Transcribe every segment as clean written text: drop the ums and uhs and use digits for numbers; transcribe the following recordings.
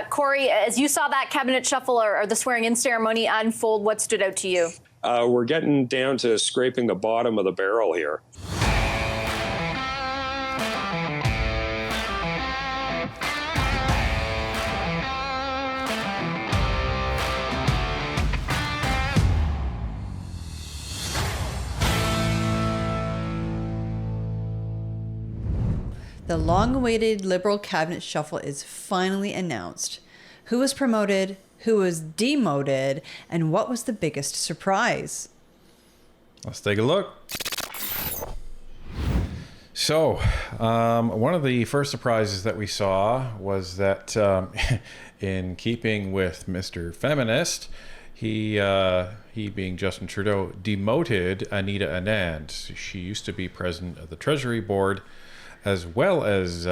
Corey, as you saw that cabinet shuffle or the swearing-in ceremony unfold, what stood out to you? We're getting down to scraping the bottom of the barrel here. The long-awaited Liberal cabinet shuffle is finally announced. Who was promoted, who was demoted, and what was the biggest surprise? Let's take a look. So, one of the first surprises that we saw was that in keeping with Mr. Feminist, he being Justin Trudeau, demoted Anita Anand. She used to be president of the Treasury Board, as well as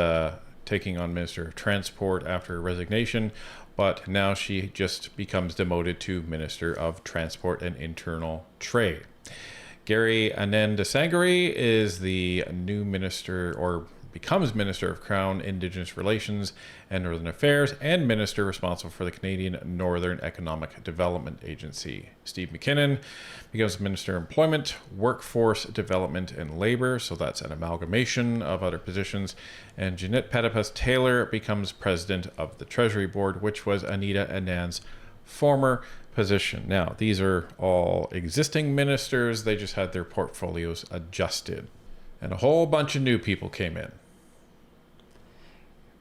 taking on Minister of Transport after resignation, but now she just becomes demoted to Minister of Transport and Internal Trade. Gary Anand-Sangari is the new minister, or becomes Minister of Crown, Indigenous Relations and Northern Affairs, and Minister responsible for the Canadian Northern Economic Development Agency. Steve McKinnon becomes Minister of Employment, Workforce Development and Labour, so that's an amalgamation of other positions. And Jeanette Pettipas-Taylor becomes President of the Treasury Board, which was Anita Anand's former position. Now, these are all existing ministers. They just had their portfolios adjusted. And a whole bunch of new people came in.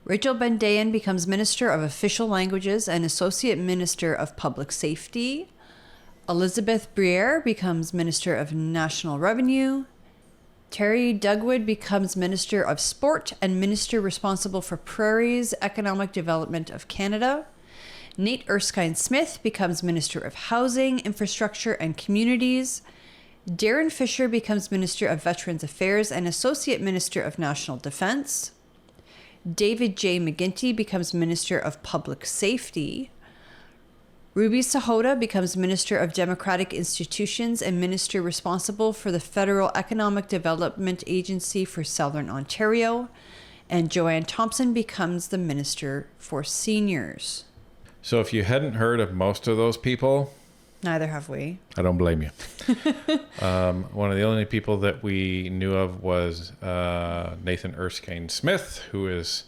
Rachel Bendayan becomes Minister of Official Languages and Associate Minister of Public Safety. Elizabeth Briere becomes Minister of National Revenue. Terry Dugwood becomes Minister of Sport and Minister responsible for Prairies Economic Development of Canada. Nate Erskine-Smith becomes Minister of Housing, Infrastructure and Communities. Darren Fisher becomes Minister of Veterans Affairs and Associate Minister of National Defence. David J. McGuinty becomes Minister of Public Safety. Ruby Sahota becomes Minister of Democratic Institutions and Minister responsible for the Federal Economic Development Agency for Southern Ontario. And Joanne Thompson becomes the Minister for Seniors. So if you hadn't heard of most of those people, Neither have we. I don't blame you. One of the only people that we knew of was Nathan Erskine-Smith, who is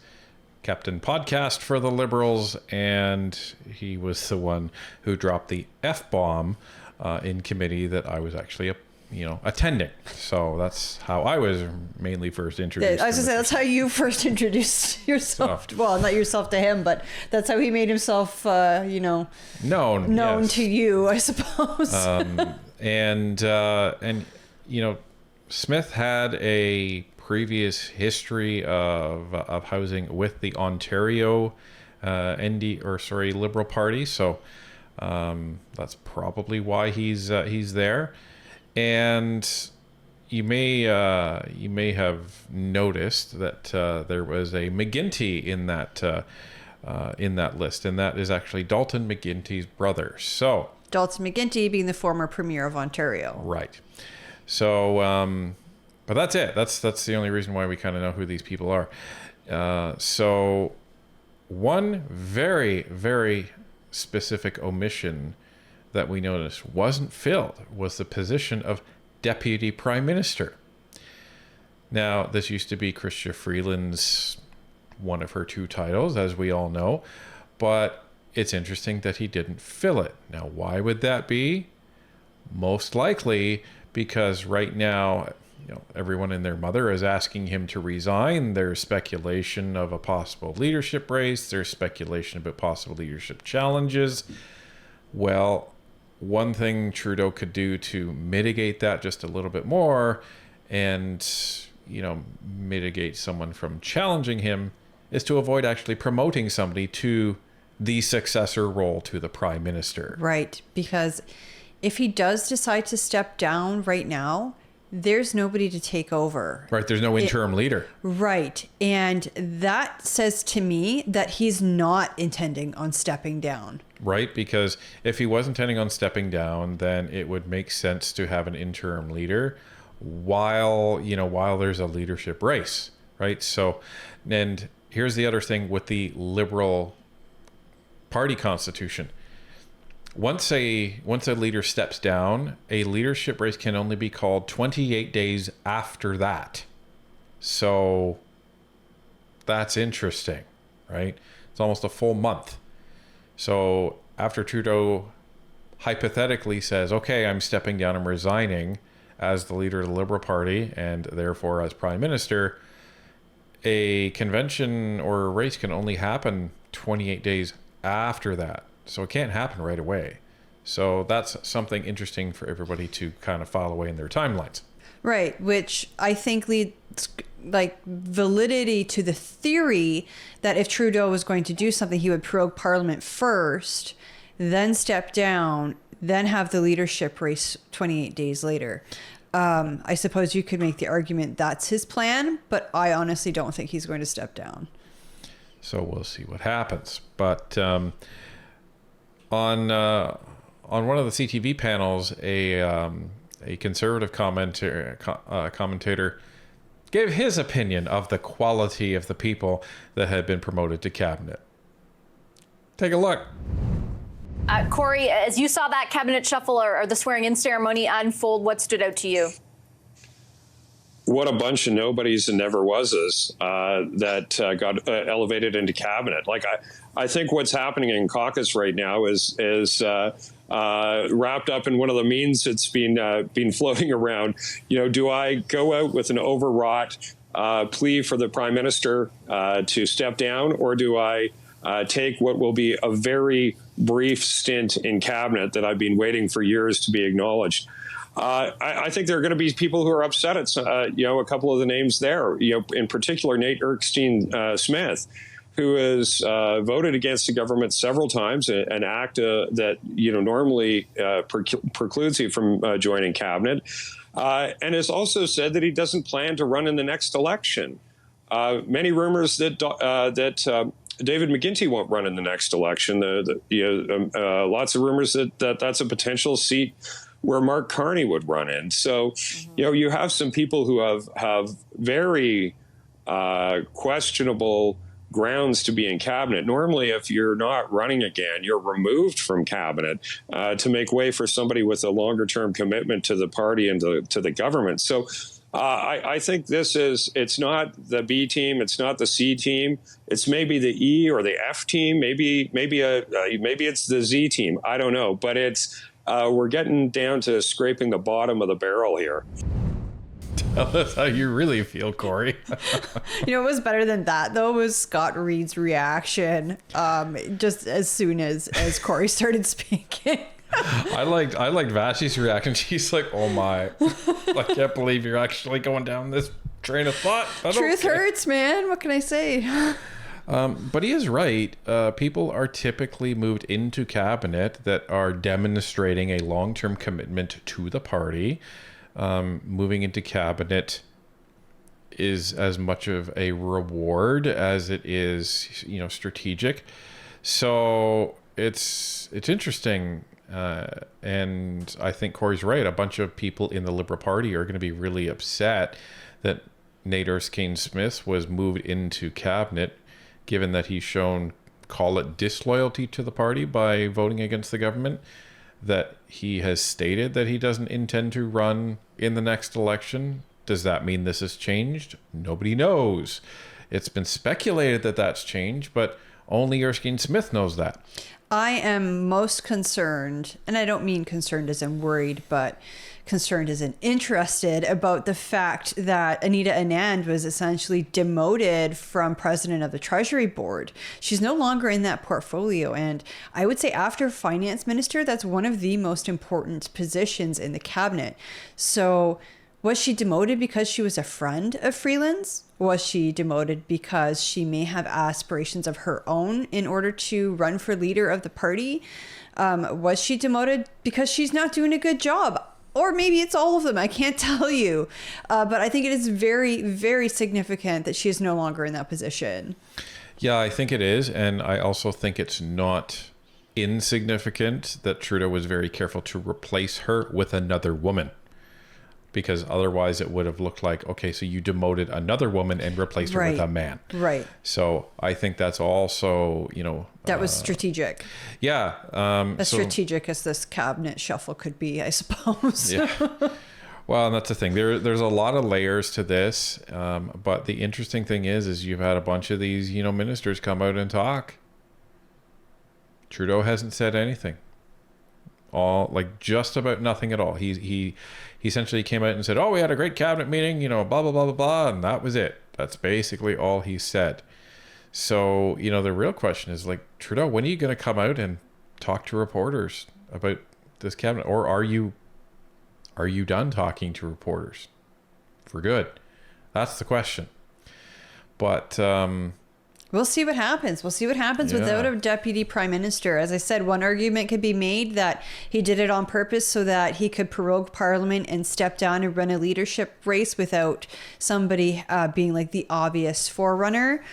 Captain Podcast for the Liberals, and he was the one who dropped the F-bomb in committee that I was actually attending. So that's how I was mainly first introduced. I was going to say, that's how you first introduced yourself. So, well, not yourself to him, but that's how he made himself, known yes. to you, I suppose. Smith had a previous history of housing with the Ontario Liberal Party. So that's probably why he's there. And you may have noticed that there was a McGuinty in that list, and that is actually Dalton McGuinty's brother. So Dalton McGuinty being the former Premier of Ontario. Right. So, but that's it. That's the only reason why we kind of know who these people are. So one very, very specific omission that we noticed wasn't filled was the position of Deputy Prime Minister. Now, this used to be Chrystia Freeland's one of her two titles, as we all know, but it's interesting that he didn't fill it. Now, why would that be? Most likely because right now, everyone and their mother is asking him to resign. There's speculation of a possible leadership race. There's speculation about possible leadership challenges. Well, one thing Trudeau could do to mitigate that just a little bit more and, mitigate someone from challenging him is to avoid actually promoting somebody to the successor role to the prime minister. Right. Because if he does decide to step down right now, there's nobody to take over. Right. There's no interim leader. Right. And that says to me that he's not intending on stepping down. Right. Because if he was intending on stepping down, then it would make sense to have an interim leader while there's a leadership race. Right. So, and here's the other thing with the Liberal party constitution. Once a leader steps down, a leadership race can only be called 28 days after that. So that's interesting, right? It's almost a full month. So after Trudeau hypothetically says, okay, I'm stepping down, I'm resigning as the leader of the Liberal Party and therefore as Prime Minister, a convention or a race can only happen 28 days after that. So it can't happen right away. So that's something interesting for everybody to kind of file away in their timelines. Right, which I think leads like validity to the theory that if Trudeau was going to do something, he would prorogue Parliament first, then step down, then have the leadership race 28 days later. I suppose you could make the argument that's his plan, but I honestly don't think he's going to step down. So we'll see what happens. But on one of the CTV panels, a conservative commentator gave his opinion of the quality of the people that had been promoted to cabinet. Take a look. Corey, as you saw that cabinet shuffle or the swearing-in ceremony unfold, what stood out to you? What a bunch of nobodies and never wases that got elevated into cabinet. Like I think what's happening in caucus right now is wrapped up in one of the memes that's been floating around. You know, do I go out with an overwrought plea for the Prime Minister to step down, or do I take what will be a very brief stint in cabinet that I've been waiting for years to be acknowledged? I think there are going to be people who are upset at, a couple of the names there, in particular, Nate Erskine-Smith, who has voted against the government several times, an act that, normally precludes you from joining cabinet, and has also said that he doesn't plan to run in the next election. Many rumors that David McGuinty won't run in the next election. Lots of rumors that that's a potential seat where Mark Carney would run in. So, you have some people who have very questionable grounds to be in cabinet. Normally, if you're not running again, you're removed from cabinet to make way for somebody with a longer-term commitment to the party and to the government. So I think it's not the B team, it's not the C team, it's maybe the E or the F team, maybe it's the Z team. I don't know, but we're getting down to scraping the bottom of the barrel here. Tell us how you really feel, Corey. What was better than that, though, was Scott Reed's reaction just as soon as Corey started speaking. I liked Vashti's reaction. She's like, oh my, I can't believe you're actually going down this train of thought. Truth hurts, man. What can I say? But he is right. People are typically moved into cabinet that are demonstrating a long-term commitment to the party. Moving into cabinet is as much of a reward as it is, strategic. So it's interesting. And I think Corey's right. A bunch of people in the Liberal Party are going to be really upset that Nate Erskine-Smith was moved into cabinet, given that he's shown, call it disloyalty to the party by voting against the government, that he has stated that he doesn't intend to run in the next election. Does that mean this has changed? Nobody knows. It's been speculated that that's changed, but only Erskine-Smith knows that. I am most concerned, and I don't mean concerned as in worried, but concerned as in interested about the fact that Anita Anand was essentially demoted from president of the Treasury Board. She's no longer in that portfolio. And I would say after finance minister, that's one of the most important positions in the cabinet. So was she demoted because she was a friend of Freeland's? Was she demoted because she may have aspirations of her own in order to run for leader of the party? Was she demoted because she's not doing a good job? Or maybe it's all of them. I can't tell you. But I think it is very, very significant that she is no longer in that position. Yeah, I think it is. And I also think it's not insignificant that Trudeau was very careful to replace her with another woman. because otherwise it would have looked like, okay, so you demoted another woman and replaced her with a man. Right. So I think that's also, That was strategic. Yeah. As strategic as this cabinet shuffle could be, I suppose. Yeah. Well, and that's the thing. There's a lot of layers to this. But the interesting thing is you've had a bunch of these, ministers come out and talk. Trudeau hasn't said anything. Just about nothing at all. He essentially came out and said, "Oh, we had a great cabinet meeting, blah, blah, blah, blah, blah," and that was it. That's basically all he said. So, the real question is, Trudeau, when are you going to come out and talk to reporters about this cabinet? Or are you done talking to reporters for good? That's the question. But we'll see what happens. We'll see what happens without a deputy prime minister. As I said, one argument could be made that he did it on purpose so that he could prorogue Parliament and step down and run a leadership race without somebody being the obvious forerunner.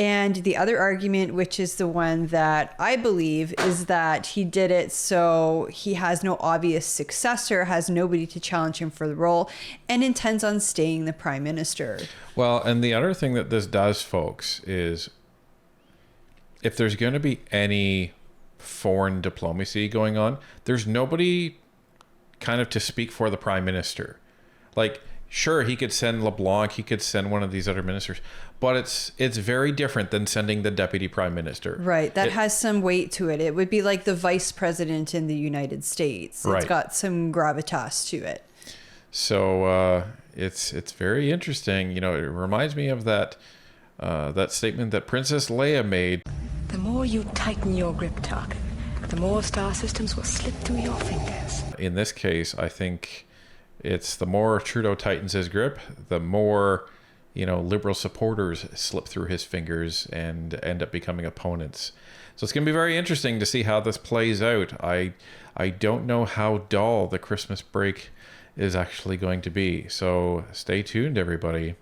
And the other argument, which is the one that I believe, is that he did it so he has no obvious successor, has nobody to challenge him for the role, and intends on staying the prime minister. Well, and the other thing that this does, folks, is if there's going to be any foreign diplomacy going on, there's nobody kind of to speak for the prime minister. Sure, he could send LeBlanc, he could send one of these other ministers, but it's very different than sending the deputy prime minister. Right. That has some weight to it. It would be like the vice president in the United States. It's got some gravitas to it. So it's very interesting. It reminds me of that statement that Princess Leia made. The more you tighten your grip, Tarkin, the more star systems will slip through your fingers. In this case, I think it's the more Trudeau tightens his grip, the more, Liberal supporters slip through his fingers and end up becoming opponents. So it's going to be very interesting to see how this plays out. I don't know how dull the Christmas break is actually going to be. So stay tuned, everybody.